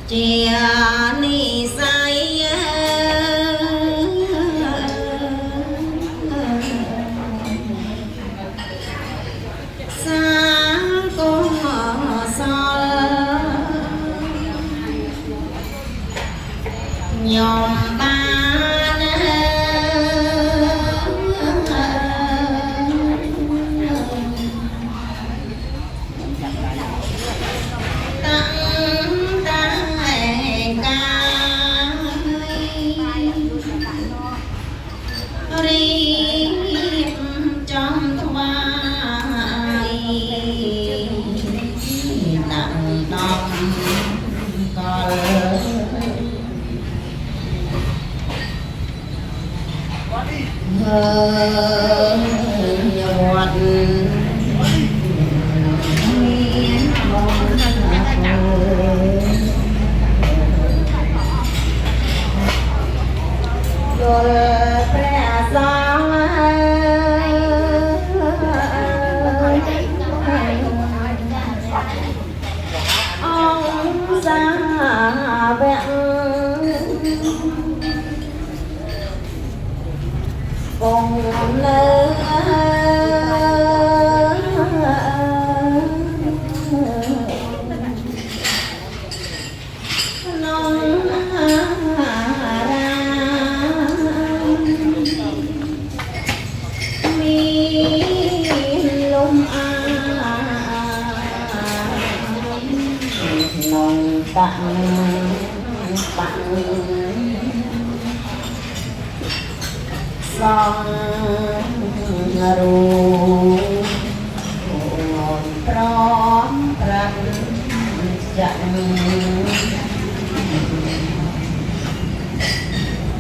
chia ni say sáng có sao nhom ba song ru prom pran chặng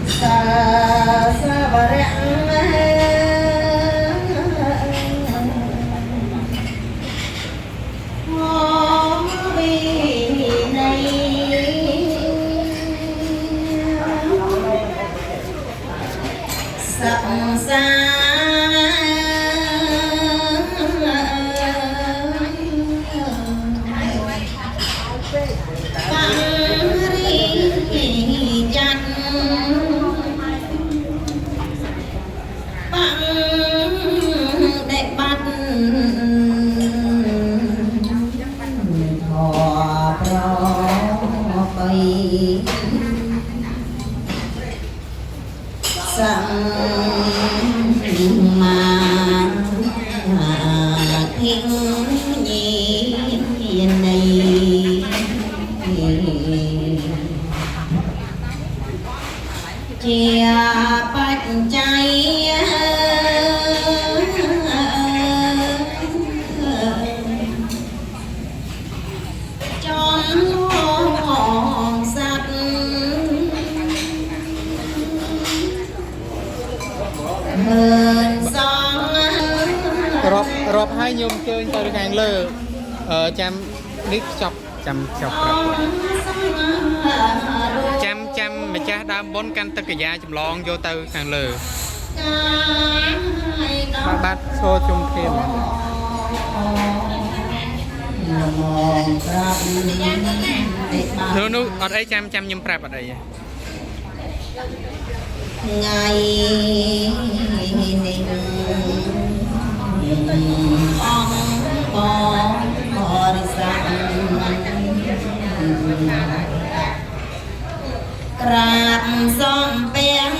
sa sa barang sẵn xa mà thiên nhiên này chia bạch cháy rộp hai nhôm chơi tới hàng lơ chăm nít chọc chăm chọc chăm chăm mà cha đam bốn căn tất cả gia chăm lon vô từ hàng lơ mà bắt xô chung thêm nữa nữa ở đây chăm chăm nhôm prep ở đây ngày ông có rằng rạp dòng bèn